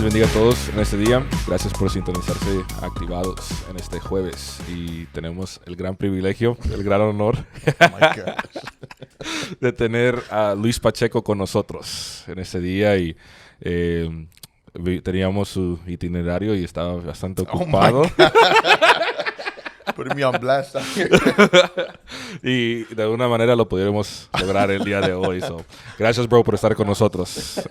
les bendiga a todos en este día. Gracias por sintonizarse Activados en este jueves. Y tenemos el gran privilegio, el gran honor de tener a Luis Pacheco con nosotros en este día. Y teníamos su itinerario y estaba bastante ocupado. Putting me on blast. Y de alguna manera lo pudiéramos lograr el día de hoy. So, gracias, bro, por estar con nosotros.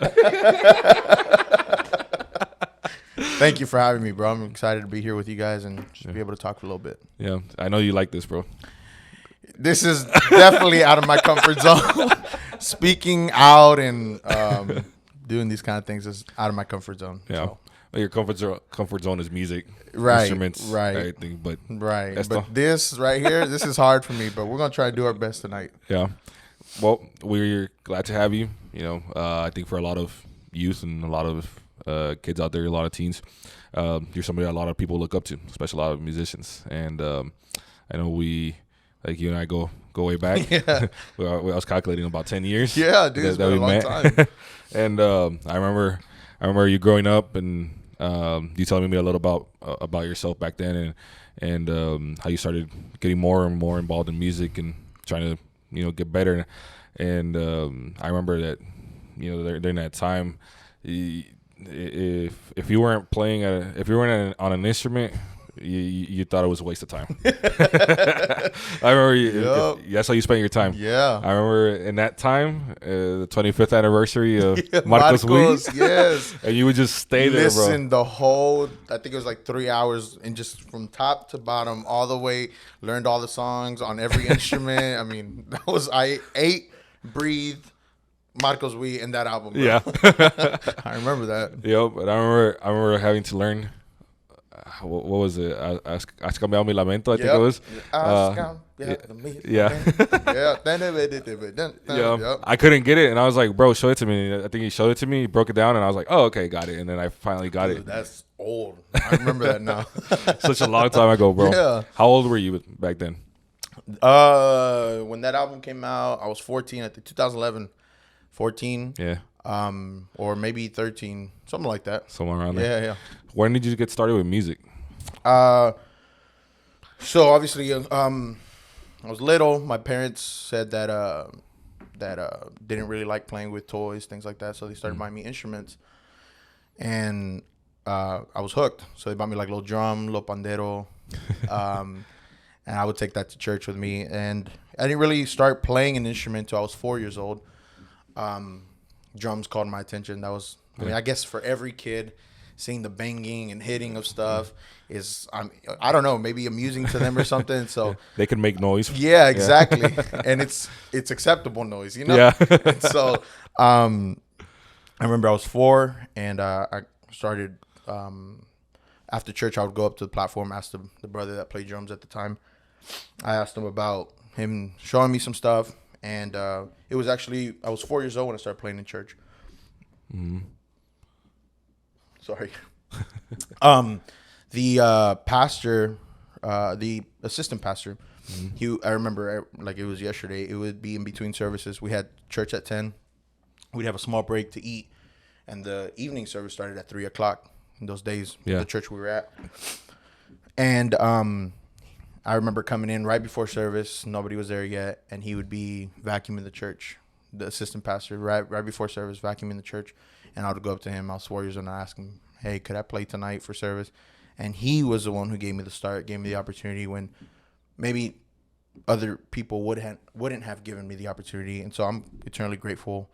Thank you for having me, bro. I'm excited to be here with you guys and just be able to talk for a little bit. Yeah, I know you like this, bro. This is definitely out of my comfort zone. Speaking out and doing these kind of things is out of my comfort zone. Yeah. So. Well, your comfort zone is music, right, instruments, right, everything. But right. But this right here, this is hard for me. But we're gonna try to do our best tonight. Yeah. Well, we're glad to have you. You know, I think for a lot of youth and a lot of kids out there, a lot of teens, you're somebody a lot of people look up to, especially a lot of musicians. And I know we, like you and I, go way back. Yeah. I was calculating about 10 years. Yeah, dude, it's been a long time. And I remember you growing up and you telling me a little about yourself back then and how you started getting more and more involved in music and trying to get better. And I remember that during that time, if you weren't playing if you weren't on an instrument, you thought it was a waste of time. I remember that's how you spent your time. Yeah. I remember in that time, the 25th anniversary of Marcos, yes. And you would just stay there, bro. Listen, the whole, I think it was like 3 hours, and just from top to bottom, all the way, learned all the songs on every instrument. I mean, I ate, breathed, Marcos We in that album, bro. Yeah. I remember that. Yep, but I remember having to learn. What was it? Cambiado mi lamento, I think it was. Yeah. Yeah. I couldn't get it, and I was like, bro, show it to me. I think he showed it to me, he broke it down, and I was like, oh, okay, got it. And then I finally got Dude, it. that's old. I remember that now. Such a long time ago, bro. Yeah. How old were you back then? When that album came out, I was 14, I think 2011. 14. Yeah. Or maybe 13, something like that. Somewhere around there. Yeah. When did you get started with music? So obviously, I was little. My parents said that didn't really like playing with toys, things like that. So they started buying me instruments, and I was hooked. So they bought me like a little drum, little pandero, and I would take that to church with me. And I didn't really start playing an instrument until I was 4 years old. Drums called my attention. That was, I guess for every kid, seeing the banging and hitting of stuff is, I don't know, maybe amusing to them or something. So they can make noise. Yeah, exactly. And it's acceptable noise, Yeah. And so I remember I was 4, and I started, after church, I would go up to the platform, ask the brother that played drums at the time. I asked him about him showing me some stuff. And it was actually, I was 4 years old when I started playing in church. Mm-hmm. Sorry. The pastor, the assistant pastor, I remember like it was yesterday. It would be in between services. We had church at 10. We'd have a small break to eat. And the evening service started at 3 o'clock in those days, the church we were at. And I remember coming in right before service. Nobody was there yet. And he would be vacuuming the church, the assistant pastor, right before service, vacuuming the church. And I would go up to him. I was 4 years old, and I asked him, hey, could I play tonight for service? And he was the one who gave me the start, gave me the opportunity when maybe other people wouldn't have given me the opportunity. And so I'm eternally grateful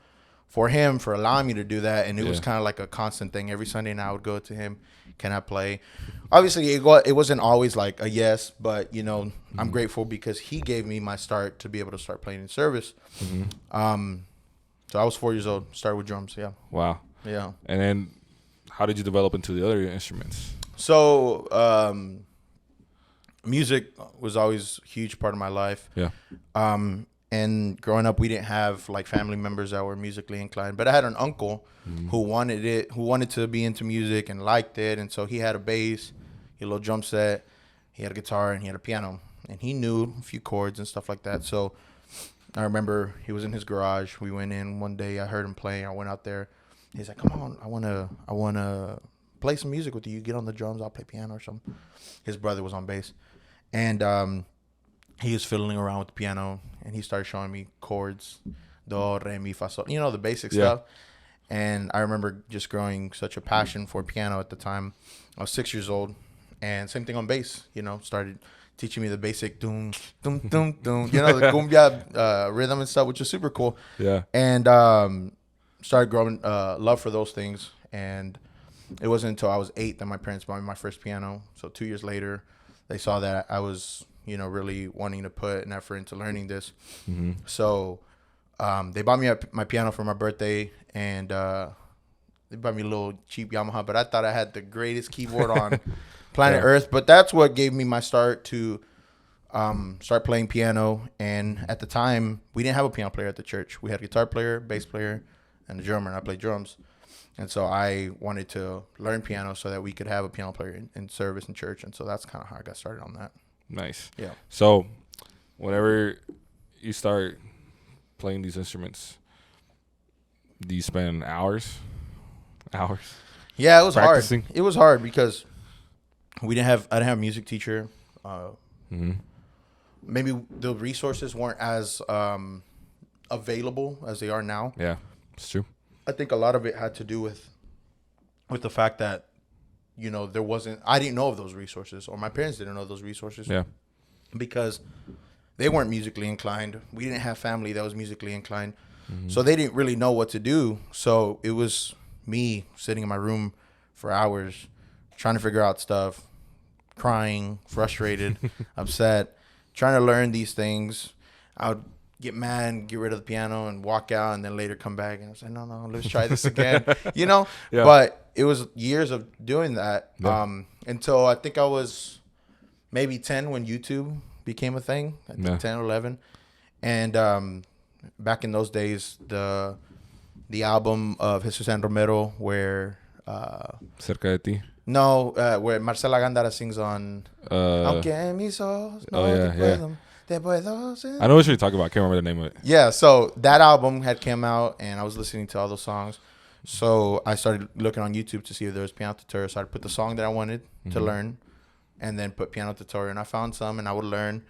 for him for allowing me to do that. And it was kind of like a constant thing. Every Sunday night I would go to him, can I play? Obviously, it wasn't always like a yes, but, I'm grateful because he gave me my start to be able to start playing in service. Mm-hmm. So I was 4 years old, started with drums, yeah. Wow. Yeah. And then how did you develop into the other instruments? So music was always a huge part of my life. Yeah. And growing up, we didn't have like family members that were musically inclined, but I had an uncle who wanted to be into music and liked it. And so he had a bass, he had a little drum set, he had a guitar, and he had a piano, and he knew a few chords and stuff like that. So I remember he was in his garage. We went in one day. I heard him playing. I went out there, He's like, come on, I wanna play some music with you. You get on the drums, I'll play piano or something. His brother was on bass, and he was fiddling around with the piano, and he started showing me chords, do, re, mi, fa, sol, the basic stuff. And I remember just growing such a passion for piano at the time. I was 6 years old, and same thing on bass. Started teaching me the basic doom, doom, doom, doom. The cumbia rhythm and stuff, which is super cool. Yeah. And started growing love for those things. And it wasn't until I was 8 that my parents bought me my first piano. So 2 years later, they saw that I was, really wanting to put an effort into learning this. Mm-hmm. So they bought me my piano for my birthday, and they bought me a little cheap Yamaha, but I thought I had the greatest keyboard on planet Earth. But that's what gave me my start to start playing piano. And at the time, we didn't have a piano player at the church. We had a guitar player, bass player, and a drummer, and I played drums. And so I wanted to learn piano so that we could have a piano player in service in church. And so that's kind of how I got started on that. Nice. Yeah. So whenever you start playing these instruments, do you spend hours? Yeah, it was practicing? hard. It was hard because I didn't have a music teacher. Maybe the resources weren't as available as they are now. Yeah, it's true. I think a lot of it had to do with the fact that I didn't know of those resources, or my parents didn't know those resources. Yeah, because they weren't musically inclined. We didn't have family that was musically inclined. So they didn't really know what to do. So it was me sitting in my room for hours trying to figure out stuff, crying, frustrated, upset, trying to learn these things. I would get mad and get rid of the piano and walk out, and then later come back and I was like, no, let's try this again. Yeah. But it was years of doing that until I think I was maybe 10 when YouTube became a thing. I think 10 or 11. And back in those days, the album of Jesus and Romero where Cerca de ti. No, where Marcela Gándara sings on Aunque mis ojos no te puedo I know what you're talking about. I can't remember the name of it. Yeah, so that album had come out, and I was listening to all those songs. So I started looking on YouTube to see if there was piano tutorial. So I put the song that I wanted to learn, and then put piano tutorial. And I found some, and I would learn,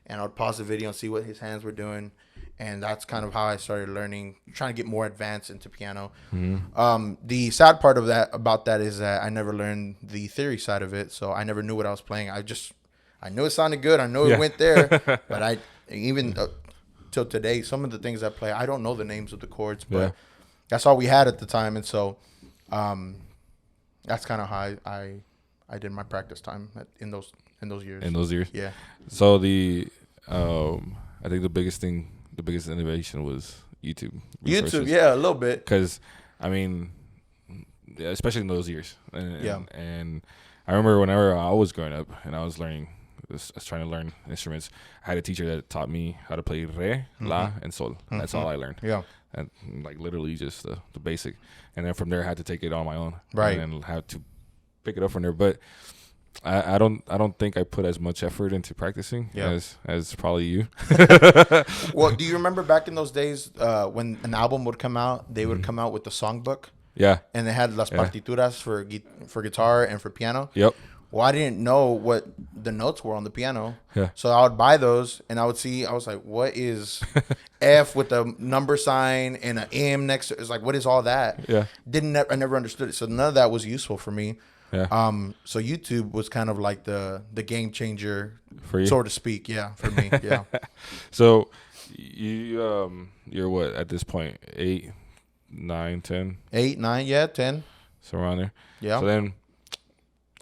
and I would pause the video and see what his hands were doing. And that's kind of how I started learning, trying to get more advanced into piano. The sad part about that is that I never learned the theory side of it. So I never knew what I was playing. I knew it sounded good. I know it went there. But even till today, some of the things I play, I don't know the names of the chords. But that's all we had at the time. And so that's kind of how I did my practice time in those years. In those years? Yeah. So I think the biggest innovation was YouTube. YouTube, yeah, a little bit. Because, I mean, especially in those years. And I remember whenever I was growing up and I was trying to learn instruments, I had a teacher that taught me how to play re, la, and sol. That's all I learned. Yeah. And literally just the basic. And then from there, I had to take it on my own. Right. And then have to pick it up from there. But I don't think I put as much effort into practicing as probably you. Well, do you remember back in those days when an album would come out, they would come out with the songbook? Yeah. And they had las partituras for guitar and for piano. Yep. Well, I didn't know what the notes were on the piano. Yeah. So I would buy those, and I was like, what is F with a number sign and an M next to it? It's like, what is all that? Yeah. I never understood it. So none of that was useful for me. Yeah. So YouTube was kind of like the game changer, for you, so to speak. Yeah, for me. Yeah. So you're what at this point? 8, 9, 10? 8, 9, yeah, 10. So around there. Yeah. So then,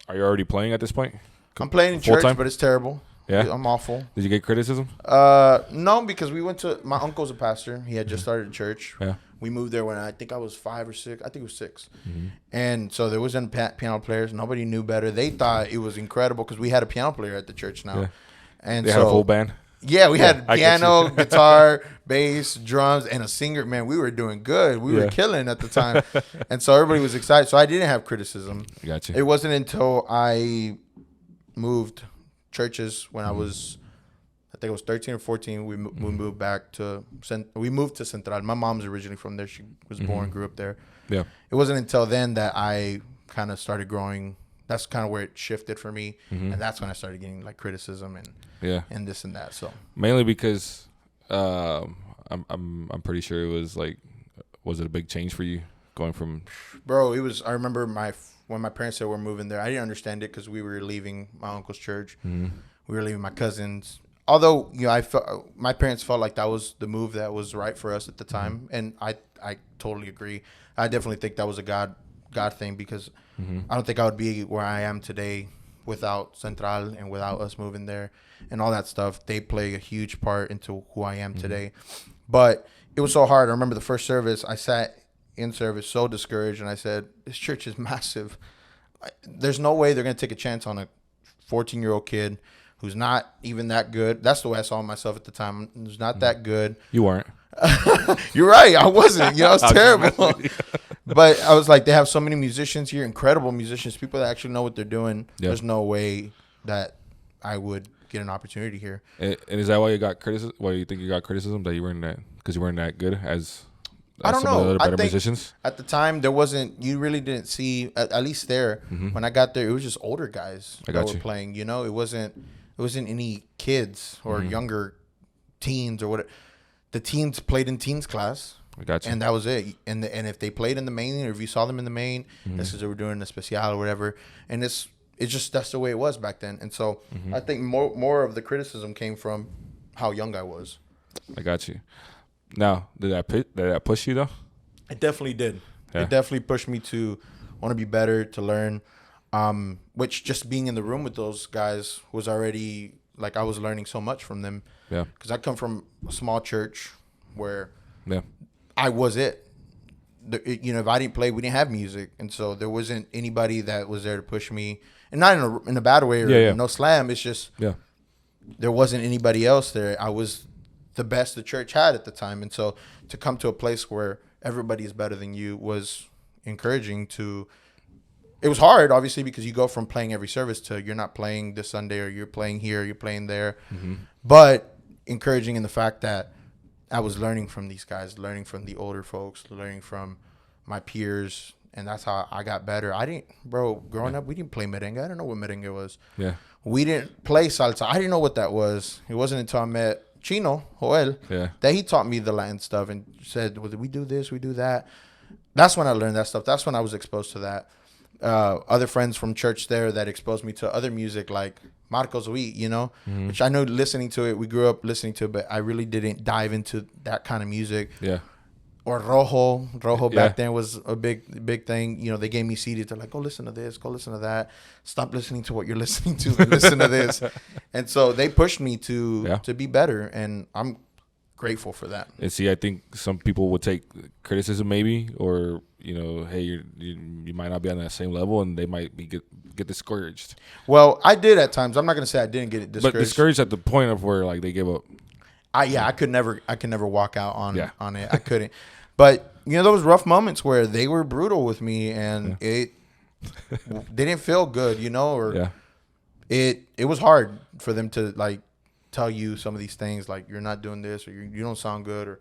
are you already playing at this point? I'm playing in church, but it's terrible. Yeah. I'm awful. Did you get criticism? No, because we went to my uncle's a pastor. He had just started a church. Yeah. We moved there when I think I was 5 or 6. I think it was 6. And so there wasn't piano players. Nobody knew better. They thought it was incredible because we had a piano player at the church now. Yeah. And they had a full band? Yeah, we had piano, guitar, bass, drums, and a singer. Man, we were doing good. We were killing at the time. And so everybody was excited. So I didn't have criticism. Gotcha. It wasn't until I moved churches when I was I think it was 13 or 14. We moved back to we moved to Central. My mom's originally from there. She was born, grew up there. Yeah. It wasn't until then that I kind of started growing. That's kind of where it shifted for me, and that's when I started getting like criticism and this and that. So mainly because I'm pretty sure it was like, was it a big change for you going from? Bro, it was. I remember when my parents said we're moving there. I didn't understand it because we were leaving my uncle's church. We were leaving my cousins. Although I felt my parents felt like that was the move that was right for us at the time, and I totally agree. I definitely think that was a God thing because I don't think I would be where I am today without Central and without us moving there and all that stuff. They play a huge part into who I am today. But it was so hard. I remember the first service, I sat in service so discouraged, and I said, this church is massive. There's no way they're going to take a chance on a 14-year-old kid who's not even that good. That's the way I saw myself at the time. Who's not that good. You weren't. You're right. I wasn't. I was terrible. But I was like, they have so many musicians here, incredible musicians, people that actually know what they're doing. Yep. There's no way that I would get an opportunity here. And is that why you got criticism? Why you think you got criticism that you weren't that? Because you weren't that good as I don't some know. of the other I better think musicians? At the time, there wasn't. You really didn't see. At least there, when I got there, it was just older guys that were playing. It wasn't any kids or younger teens or what. The teens played in teens class. I got you. And that was it. And if they played in the main, or if you saw them in the main, that's because they were doing a special or whatever. And it's just that's the way it was back then. And so I think more of the criticism came from how young I was. I got you. Now, did that push you though? It definitely did. Yeah. It definitely pushed me to want to be better, to learn. Which just being in the room with those guys was already like I was learning so much from them. Yeah. Because I come from a small church where yeah. I was it. If I didn't play, we didn't have music, and so there wasn't anybody that was there to push me, and not in a bad way or no slam. It's just there wasn't anybody else there. I was the best the church had at the time, and so to come to a place where everybody is better than you was encouraging. It was hard, obviously, because you go from playing every service to you're not playing this Sunday, or you're playing here, or you're playing there, but encouraging in the fact that I was learning from these guys, learning from the older folks, learning from my peers, and that's how I got better. Growing up, we didn't play merengue. I didn't know what merengue was. Yeah. We didn't play salsa. I didn't know what that was. It wasn't until I met Chino, Joel, that he taught me the Latin stuff and said, well, we do this, we do that. That's when I learned that stuff. That's when I was exposed to that. Other friends from church there that exposed me to other music like Marcos Witt, which I know listening to it, we grew up listening to it, but I really didn't dive into that kind of music. Yeah. Or Rojo back then was a big thing. They gave me CDs. They're like, go listen to this, go listen to that. Stop listening to what you're listening to and listen to this. And so they pushed me to be better, and I'm grateful for that. And see, I think some people would take criticism maybe, or hey, you might not be on that same level, and they might get discouraged. Well, I did at times. I'm not gonna say I didn't get discouraged. But discouraged at the point of where like they give up. I could never walk out on it. I couldn't. But there was rough moments where they were brutal with me, and they didn't feel good, or it was hard for them to like tell you some of these things, like you're not doing this, or you don't sound good, or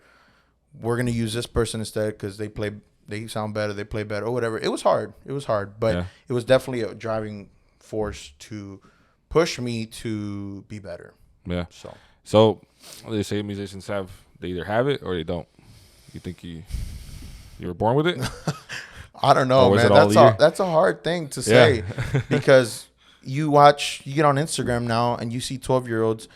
we're gonna use this person instead because they sound better, they play better, or whatever. It was hard, but it was definitely a driving force to push me to be better. Yeah. So they say musicians they either have it or they don't. You think you were born with it? I don't know, man. That's a hard thing to say because you get on Instagram now and you see 12-year-olds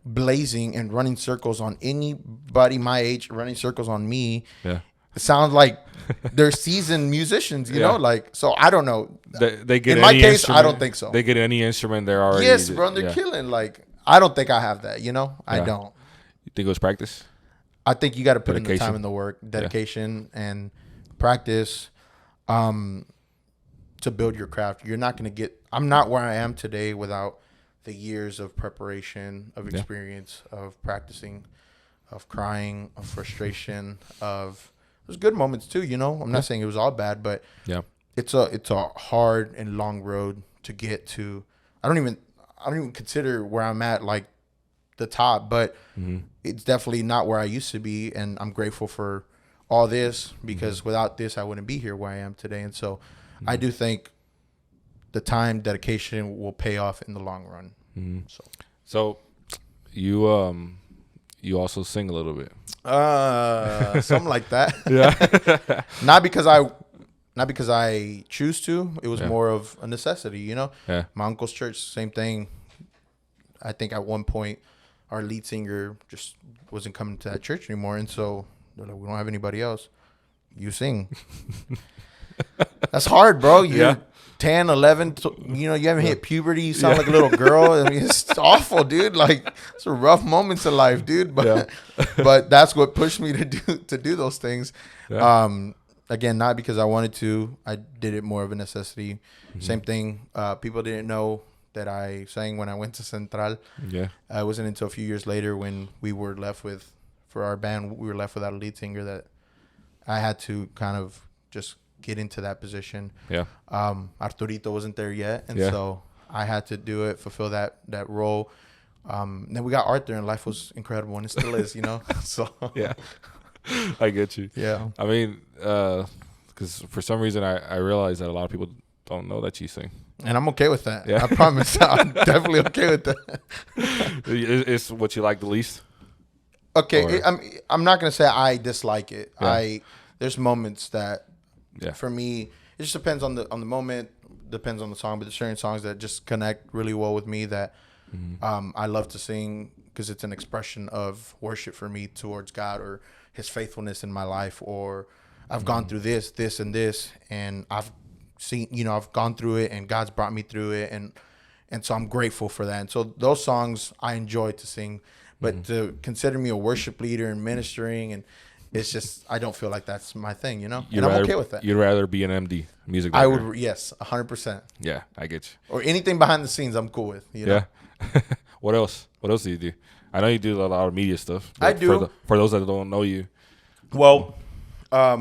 blazing and running circles on anybody my age, running circles on me. Yeah. It sounds like they're seasoned musicians, you know? Like, so I don't know. They get in my case, I don't think so. They get any instrument, they're already. Yes, bro, they're killing. Like, I don't think I have that, I don't. You think it was practice? I think you got to put in the time and the work, dedication and practice to build your craft. You're not going to I'm not where I am today without the years of preparation, of experience, of practicing, of crying, of frustration, there's good moments too, I'm not saying it was all bad, but it's a hard and long road to get to. I don't even consider where I'm at like the top, but it's definitely not where I used to be, and I'm grateful for all this because without this I wouldn't be here where I am today. And so I do think the time dedication will pay off in the long run. So you also sing a little bit. Something like that. Yeah. Not because I choose to. It was more of a necessity, you know. Yeah. My uncle's church, same thing. I think at one point our lead singer just wasn't coming to that church anymore, and so they're like, we don't have anybody else. You sing. That's hard, bro. You're 10, 11, you know, you haven't hit puberty. You sound like a little girl. I mean, it's awful, dude. Like, it's a rough moments in life, dude. But but that's what pushed me to do those things. Yeah. Again, not because I wanted to. I did it more of a necessity. Same thing. People didn't know that I sang when I went to Central. Yeah. It wasn't until a few years later when we were left with, for our band, we were left without a lead singer that I had to kind of just get into that position. Yeah. Arturito wasn't there yet, and so I had to do it, fulfill that role. Then we got Arthur, and life was incredible, and it still is, you know. So yeah, I get you. Yeah. I mean, because for some reason I realize that a lot of people don't know that you sing. And I'm okay with that. Yeah. I promise. I'm definitely okay with that. It's what you like the least? Okay. I'm not going to say I dislike it. Yeah. There's moments that, for me, it just depends on the moment, depends on the song, but there's certain songs that just connect really well with me that I love to sing because it's an expression of worship for me towards God or his faithfulness in my life, or I've gone through this, and this, and I've seen, you know, I've gone through it and God's brought me through it, and so I'm grateful for that. And so those songs I enjoy to sing, but to consider me a worship leader and ministering, and it's just, I don't feel like that's my thing, you know. And I'm okay with that. You'd rather be an MD, music director. I would, yes, 100%. Yeah, I get you. Or anything behind the scenes, I'm cool with. You know? Yeah. What else? What else do you do? I know you do a lot of media stuff. I do. For those that don't know you. Well, I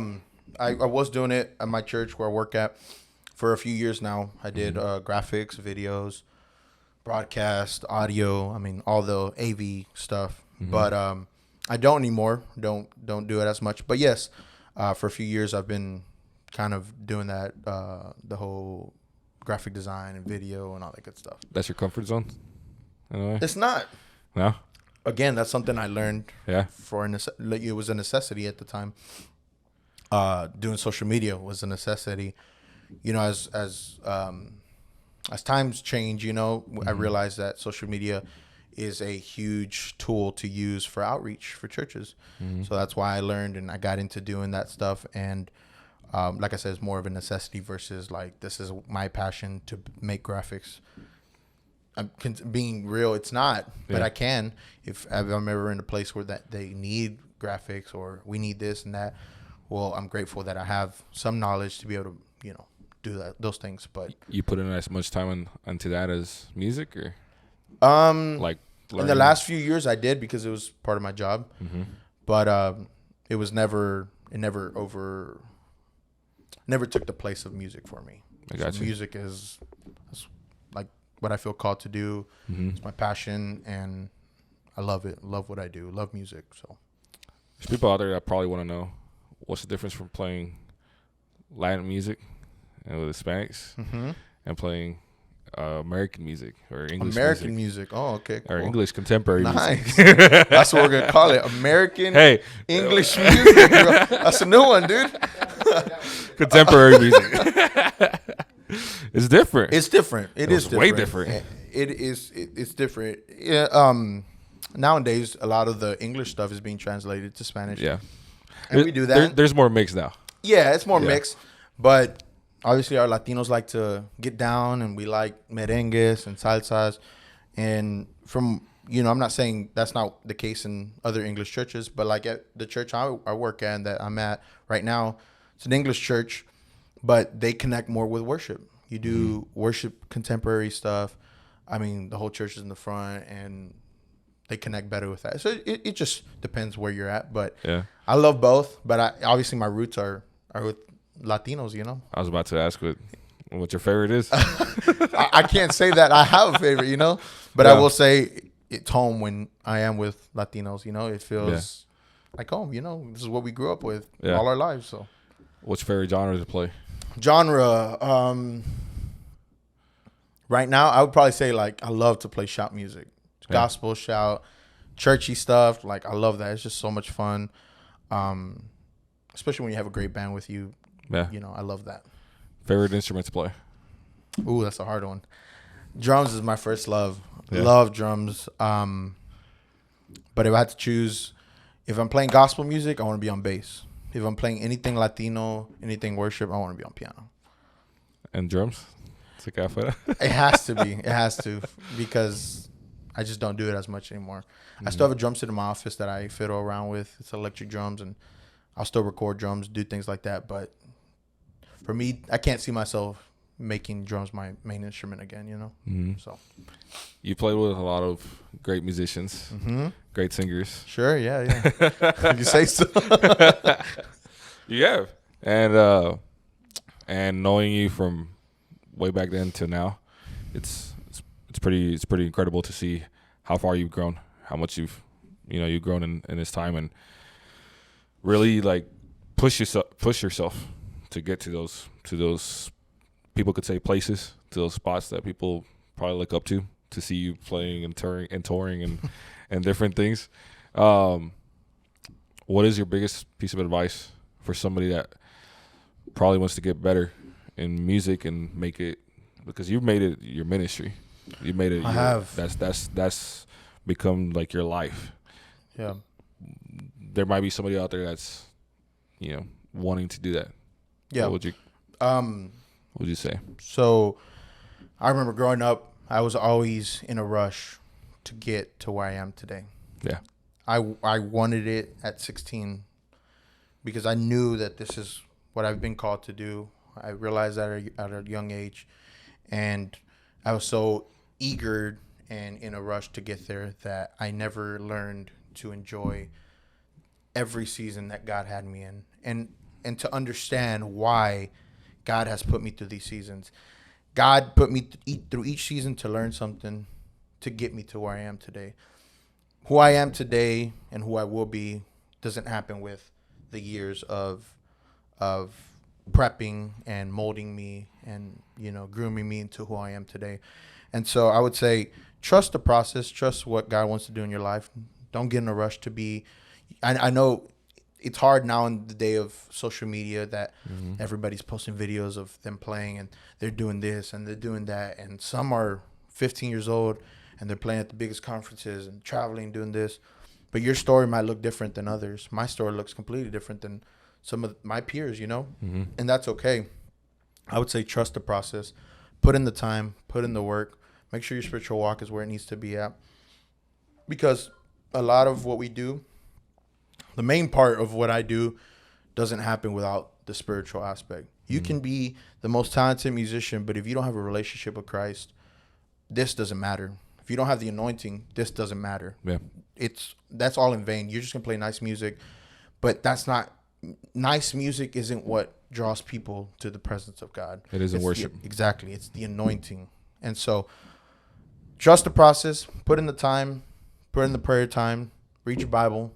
was doing it at my church where I work at for a few years now. I did graphics, videos, broadcast, audio. I mean, all the AV stuff. But I don't anymore. Don't do it as much. But yes, for a few years I've been kind of doing that, the whole graphic design and video and all that good stuff. That's your comfort zone? Anyway. It's not. No? Again, that's something I learned. Yeah. It was a necessity at the time. Doing social media was a necessity. You know, as times change, you know, I realized that social media is a huge tool to use for outreach for churches. So that's why I learned and I got into doing that stuff. And like I said, it's more of a necessity versus like, this is my passion to make graphics. Being real, it's not, but I can. If I'm ever in a place where that they need graphics or we need this and that, well, I'm grateful that I have some knowledge to be able to, you know, do those things. But you put in as much time into that as music, or like learning? In the last few years I did because it was part of my job. But it was never took the place of music for me. I got you. Music is like what I feel called to do. It's my passion, and I love it. Love what I do. Love music. So there's people out there that probably want to know what's the difference from playing Latin music and with Hispanics and playing American music or English music. Oh, okay, cool. Or English contemporary music. Nice. That's what we're going to call it. American English music. Bro. That's a new one, dude. Contemporary music. It's different. It's different. It is different. Way different. It's different. Yeah, nowadays, a lot of the English stuff is being translated to Spanish. Yeah. And we do that. There's more mix now. Yeah, it's more mixed. But obviously our Latinos like to get down, and we like merengues and salsas. And from, you know, I'm not saying that's not the case in other English churches, but like at the church I work at and that I'm at right now, it's an English church, but they connect more with worship. You do worship, contemporary stuff. I mean, the whole church is in the front, and they connect better with that. So it just depends where you're at. But I love both. But obviously my roots are with Latinos, you know. I was about to ask what your favorite is. I can't say that I have a favorite, you know. But I will say it's home when I am with Latinos. You know, it feels like home. You know, this is what we grew up with all our lives. So, what's your favorite genre to play? Genre. Right now, I would probably say like I love to play shout music, gospel shout, churchy stuff. Like I love that. It's just so much fun. Especially when you have a great band with you. Yeah. You know, I love that. Favorite instrument to play? Ooh, that's a hard one. Drums is my first love. Yeah. Love drums. But if I had to choose, if I'm playing gospel music, I want to be on bass. If I'm playing anything Latino, anything worship, I want to be on piano. And drums? It has to be. It has to, because I just don't do it as much anymore. I still have a drum set in my office that I fiddle around with. It's electric drums, and I'll still record drums, do things like that. But for me, I can't see myself making drums my main instrument again, you know? Mm-hmm. So you played with a lot of great musicians, great singers. Sure, yeah. You say so. You have. And knowing you from way back then to now, it's pretty incredible to see how far you've grown, how much you've grown in this time, and really like push yourself to get to those people could say places, to those spots that people probably look up to see you playing and touring and different things. What is your biggest piece of advice for somebody that probably wants to get better in music and make it, because you've made it your ministry, you made it. I have. That's become like your life. Yeah. There might be somebody out there that's, wanting to do that. Yeah. What would you say? So I remember growing up, I was always in a rush to get to where I am today. Yeah. I wanted it at 16 because I knew that this is what I've been called to do. I realized that at a young age, and I was so eager and in a rush to get there that I never learned to enjoy every season that God had me in, and to understand why God has put me through these seasons. God put me through each season to learn something, to get me to where I am today. Who I am today and who I will be doesn't happen with the years of prepping and molding me and, grooming me into who I am today. And so I would say, trust the process, trust what God wants to do in your life. Don't get in a rush to be, I know it's hard now in the day of social media that everybody's posting videos of them playing and they're doing this and they're doing that. And some are 15 years old and they're playing at the biggest conferences and traveling, doing this. But your story might look different than others. My story looks completely different than some of my peers, and that's okay. I would say trust the process, put in the time, put in the work, make sure your spiritual walk is where it needs to be at. Because a lot of what we do, the main part of what I do doesn't happen without the spiritual aspect. You can be the most talented musician, but if you don't have a relationship with Christ, this doesn't matter. If you don't have the anointing, this doesn't matter. Yeah. That's all in vain. You're just going to play nice music, but nice music isn't what draws people to the presence of God. It isn't worship. Exactly. It's the anointing. And so trust the process, put in the time, put in the prayer time, read your Bible.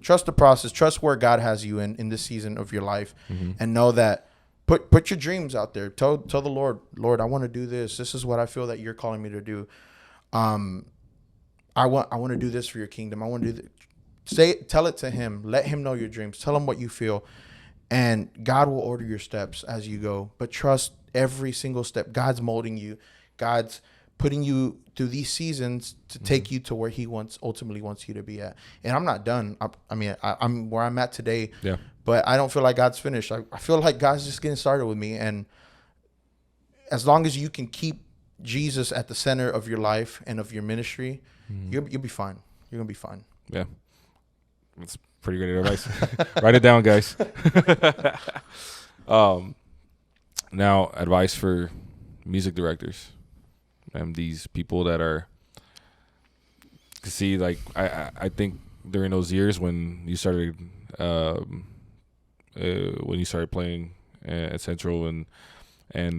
Trust the process. Trust where God has you in this season of your life, and know that put your dreams out there. Tell the Lord, I want to do this. This is what I feel that you're calling me to do. I want to do this for your kingdom. I want to do tell it to him. Let him know your dreams. Tell him what you feel, and God will order your steps as you go. But trust every single step. God's molding you. God's putting you through these seasons to take you to where he ultimately wants you to be at. And I'm not done. I'm where I'm at today. Yeah. But I don't feel like God's finished. I feel like God's just getting started with me. And as long as you can keep Jesus at the center of your life and of your ministry, you'll be fine. You're gonna be fine. Yeah. That's pretty good advice. Write it down, guys. Now, advice for music directors and these people that are, to see, like, I think during those years when you started playing at Central and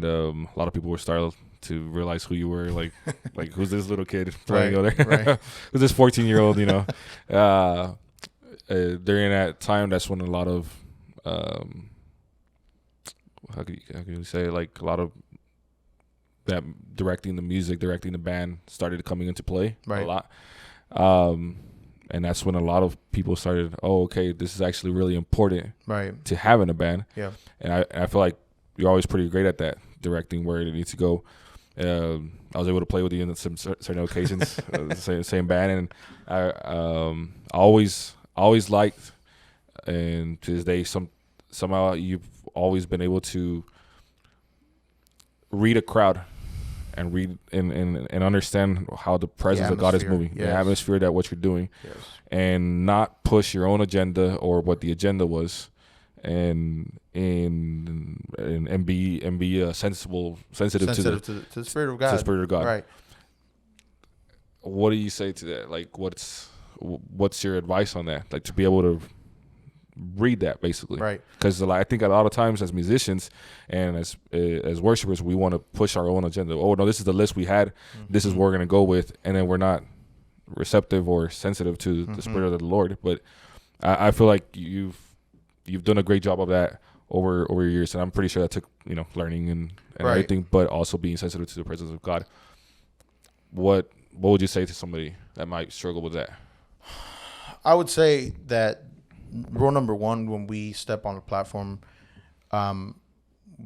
a lot of people were starting to realize who you were, like who's this little kid playing Right, over there? right. Who's this 14-year-old? During that time, that's when a lot of how can you say, like, a lot of that directing the music, directing the band started coming into play Right. a lot. And that's when a lot of people started, oh, okay, this is actually really important Right. to have in a band. Yeah. And I feel like you're always pretty great at that, directing where it needs to go. I was able to play with you in some certain occasions, the same band, and I always liked, and to this day, somehow you've always been able to read a crowd and read and understand how the presence of God is moving, yes. the atmosphere that what you're doing, Yes. and not push your own agenda or what the agenda was, and be sensitive to the Spirit of God. to the Spirit of God. Right. What do you say to that? Like, what's your advice on that? Like, to be able to read that, basically, Right. Because I think a lot of times as musicians and as worshipers, we want to push our own agenda. Oh no, this is the list we had. This is what we're gonna go with, and then we're not receptive or sensitive to the Spirit of the Lord. But I feel like you've done a great job of that over your years, and I'm pretty sure that took learning and Right. everything, but also being sensitive to the presence of God. What would you say to somebody that might struggle with that? I would say that rule number one, when we step on the platform,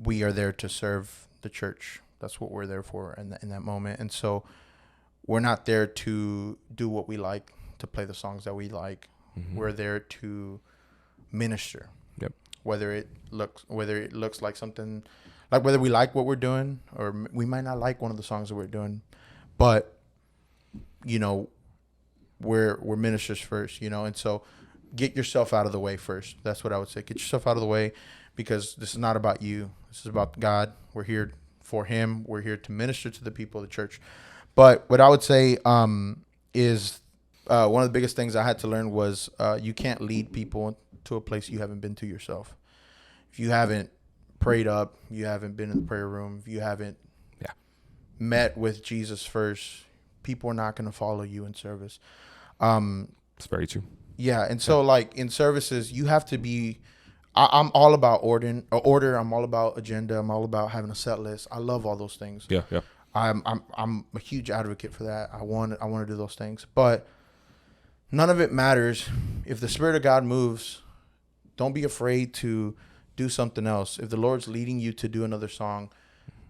we are there to serve the church. That's what we're there for in that moment. And so we're not there to do what we like, to play the songs that we like. Mm-hmm. We're there to minister. Yep. Whether it looks like something, like whether we like what we're doing or we might not like one of the songs that we're doing, but we're ministers first, and so get yourself out of the way first. That's what I would say. Get yourself out of the way, because this is not about you. This is about God. We're here for Him. We're here to minister to the people of the church. But what I would say is one of the biggest things I had to learn was you can't lead people to a place you haven't been to yourself. If you haven't prayed up, you haven't been in the prayer room, if you haven't met with Jesus first, people are not going to follow you in service. It's very true. Yeah, and so like in services, you have to be. I'm all about order. I'm all about agenda. I'm all about having a set list. I love all those things. Yeah. I'm a huge advocate for that. I want to do those things, but none of it matters if the Spirit of God moves. Don't be afraid to do something else. If the Lord's leading you to do another song,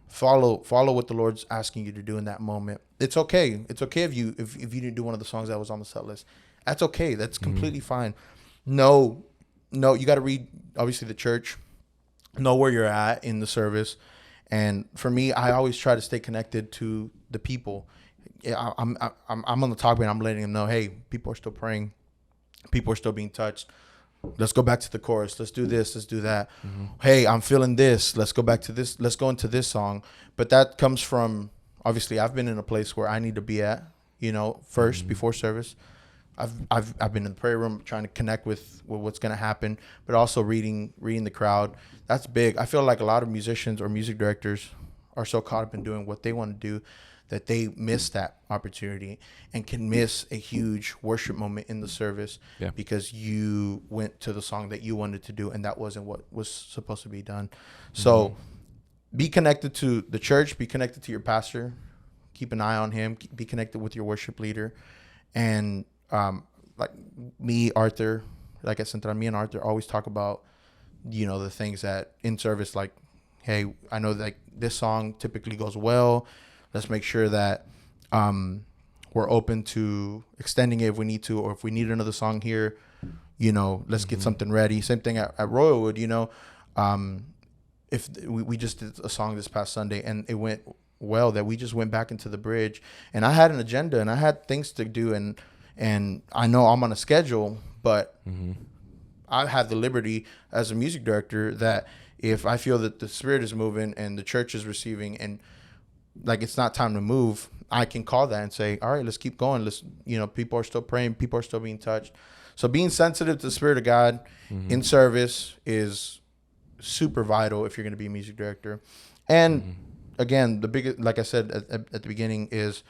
follow what the Lord's asking you to do in that moment. It's okay. It's okay if you didn't do one of the songs that was on the set list. That's okay. That's completely fine. No, you got to read, obviously, the church, know where you're at in the service. And for me, I always try to stay connected to the people. I'm on the talk, and I'm letting them know, hey, people are still praying. People are still being touched. Let's go back to the chorus. Let's do this. Let's do that. Mm-hmm. Hey, I'm feeling this. Let's go back to this. Let's go into this song. But that comes from, obviously, I've been in a place where I need to be at, first, before service. I've been in the prayer room trying to connect with what's going to happen, but also reading the crowd. That's big. I feel like a lot of musicians or music directors are so caught up in doing what they want to do that they miss that opportunity and can miss a huge worship moment in the service because you went to the song that you wanted to do and that wasn't what was supposed to be done. So be connected to the church, be connected to your pastor, keep an eye on him, be connected with your worship leader. And like me, Arthur, like at Central, me and Arthur always talk about, the things that in service, like, hey, I know that this song typically goes well. Let's make sure that we're open to extending it if we need to, or if we need another song here, let's get something ready. Same thing at Royalwood, if we just did a song this past Sunday and it went well, that we just went back into the bridge, and I had an agenda and I had things to do, and I know I'm on a schedule, but I have the liberty as a music director that if I feel that the Spirit is moving and the church is receiving and like it's not time to move, I can call that and say, all right, let's keep going. Let's, people are still praying, people are still being touched. So being sensitive to the Spirit of God in service is super vital if you're going to be a music director. And again, the biggest, like I said at the beginning, is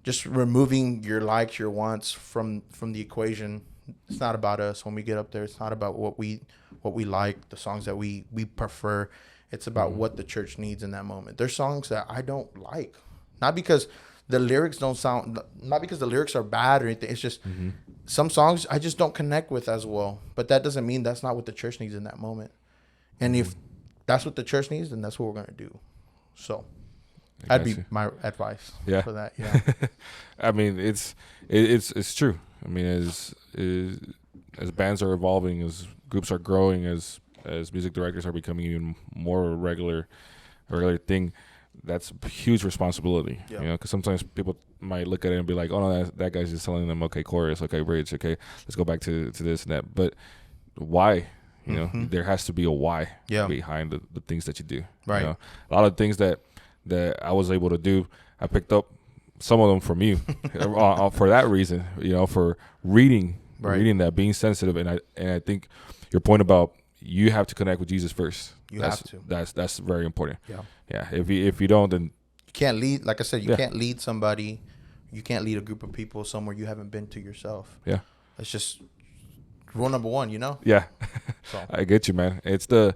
just removing your likes, your wants from the equation. It's not about us when we get up there. It's not about what we like, the songs that we prefer. It's about what the church needs in that moment. There's songs that I don't like, not because the lyrics don't sound, not because the lyrics are bad or anything. It's just some songs I just don't connect with as well. But that doesn't mean that's not what the church needs in that moment. And if that's what the church needs, then that's what we're gonna do. So that'd be my advice for that. Yeah. I mean, it's true. I mean, as bands are evolving, as groups are growing, as music directors are becoming even more a regular thing, that's a huge responsibility. You know, because sometimes people might look at it and be like, "Oh no, that guy's just telling them, okay, chorus, okay, bridge, okay, let's go back to this and that." But why? You know, there has to be a why behind the things that you do. Right. You know? A lot of things that I was able to do, I picked up some of them from you for that reason. You know, for reading that, being sensitive, and I think your point about you have to connect with Jesus first. Have to. That's very important. Yeah. If you don't, then you can't lead. Like I said, you can't lead somebody. You can't lead a group of people somewhere you haven't been to yourself. Yeah. It's just rule number one. You know. Yeah. So. I get you, man. It's a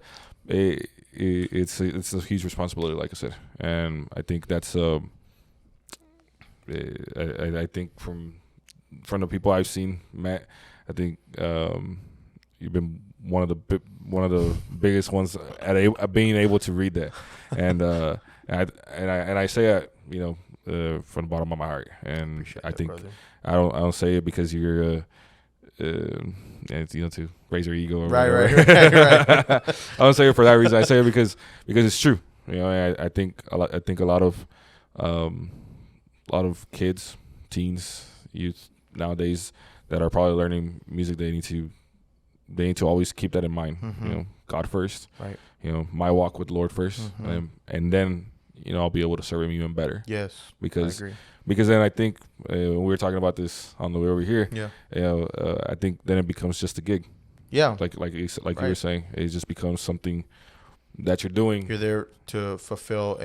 huge responsibility, like I said, and I think that's I think from the people I've seen, Matt, I think you've been one of the biggest ones at being able to read that, and I say that, you know, from the bottom of my heart, and Appreciate I think brother. I don't say it because you're you know, to raise your ego or Right. I don't say it for that reason. I say it because it's true. You know, I think a lot of kids, teens, youth nowadays that are probably learning music, they need to always keep that in mind. You know, God first. Right. You know, my walk with the Lord first, and then, you know, I'll be able to serve Him even better. Yes. Because I agree. Because then I think when we were talking about this on the way over here, Yeah. you know, I think then it becomes just a gig. Yeah. Like you were saying, it just becomes something that you're doing. You're there to fulfill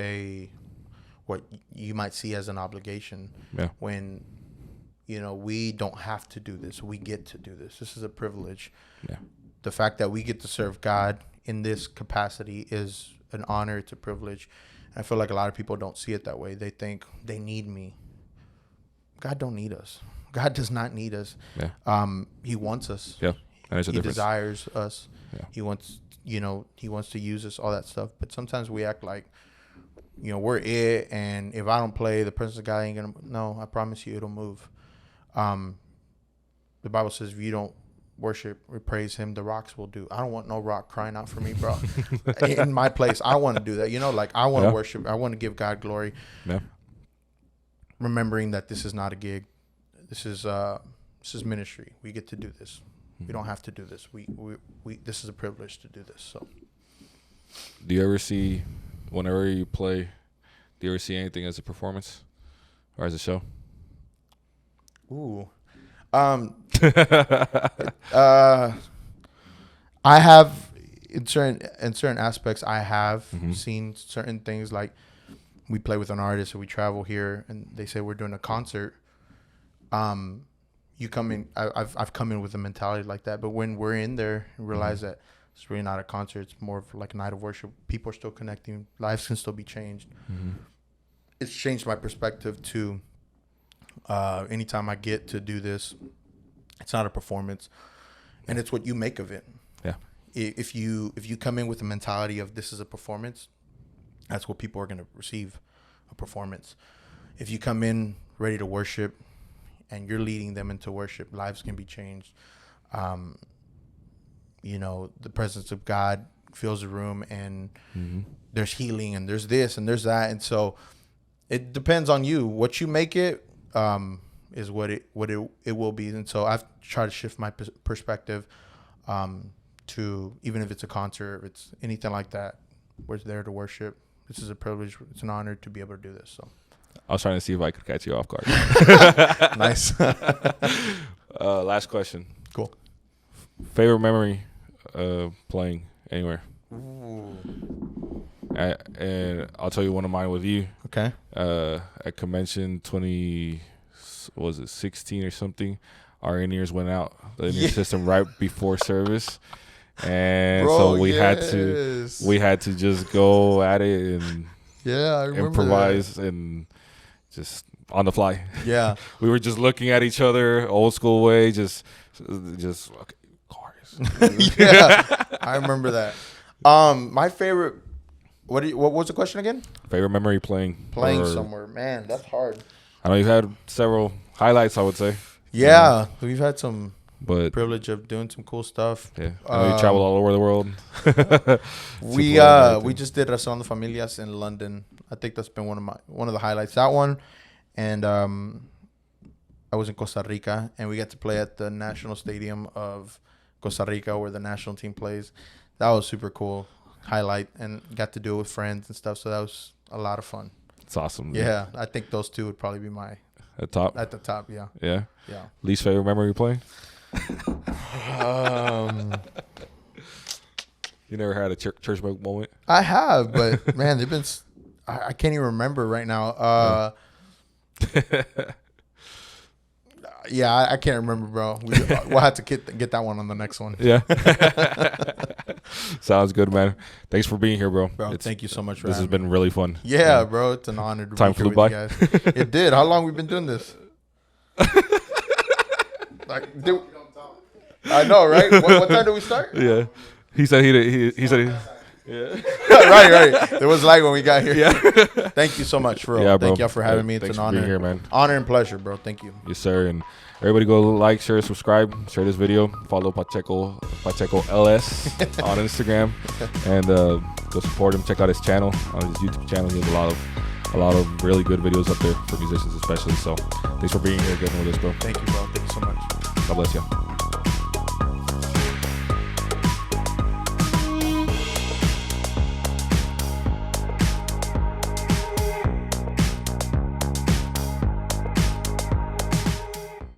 what you might see as an obligation. Yeah. When, you know, we don't have to do this. We get to do this. This is a privilege. Yeah. The fact that we get to serve God in this capacity is an honor. It's a privilege. I feel like a lot of people don't see it that way. They think they need me. God don't need us. God does not need us. Yeah. He wants us. Yeah. And there's a He difference. desires us. Yeah. He wants to use us, all that stuff. But sometimes we act like, you know, we're it, and if I don't play, the presence of God ain't gonna. No, I promise you, it'll move. The Bible says if you don't worship or praise Him, the rocks will do. I don't want no rock crying out for me, bro. In my place, I want to do that. You know, like I want to worship. I want to give God glory. Yeah. Remembering that this is not a gig. This is ministry. We get to do this. We don't have to do this. We this is a privilege to do this. So, do you ever see, whenever you play, do you ever see anything as a performance or as a show? ooh, I have in certain aspects. I have seen certain things, like we play with an artist, or we travel here, and they say we're doing a concert. You come in. I've come in with a mentality like that, but when we're in there and realize that it's really not a concert, it's more of like a night of worship. People are still connecting. Lives can still be changed. It's changed my perspective to. Anytime I get to do this, it's not a performance, and it's what you make of it. Yeah. If you come in with the mentality of this is a performance, that's what people are going to receive, a performance. If you come in ready to worship and you're leading them into worship, lives can be changed. You know, the presence of God fills the room, and there's healing, and there's this and there's that. And so it depends on you. What you make it is what it will be. And so I've tried to shift my perspective to, even if it's a concert, if it's anything like that, we're there to worship. This is a privilege. It's an honor to be able to do this. So I was trying to see if I could catch you off guard. nice. Last question. Cool. Favorite memory playing anywhere? Ooh. And I'll tell you one of mine with you. Okay. At convention 16 or something, our in-ears went out. The in-ear system right before service. And so we had to just go at it and I remember improvise and just on the fly. Yeah. We were just looking at each other old school way, just okay, cars. I remember that. My favorite. What was the question again? Favorite memory playing somewhere. Man, that's hard. I know you've had several highlights, I would say. Yeah, we've had some but privilege of doing some cool stuff. Yeah, I know you traveled all over the world. We just did Restaurant de Familias in London. I think that's been one of the highlights. That one, and I was in Costa Rica, and we got to play at the National Stadium of Costa Rica, where the national team plays. That was super cool highlight, and got to do it with friends and stuff. So that was a lot of fun. It's awesome. Yeah, I think those two would probably be at the top. Yeah. Yeah. Least favorite memory playing? You never had a church moment? I have, but man, they've been. I can't even remember right now. I can't remember, bro. We'll have to get that one on the next one. Yeah. Sounds good, man. Thanks for being here, bro. Thank you so much for this. Having Has been really fun. Yeah, bro. It's an honor to Time be here flew with by. you guys. It did. How long we been doing this? I know, right? What time did we start? Yeah. He said he said. Yeah. right. It was like when we got here. Yeah. Thank you so much, bro. Yeah, bro. Thank y'all for having me. It's Thanks an for honor. Being here, man. Honor and pleasure, bro. Thank you. Yes, sir. And everybody go like, share, subscribe, share this video, follow Pacheco LS on Instagram, and go support him. Check out his channel on his YouTube channel. He has a lot of really good videos up there for musicians, especially. So thanks for being here, getting with us, bro. Thank you, bro. Thank you so much. God bless you.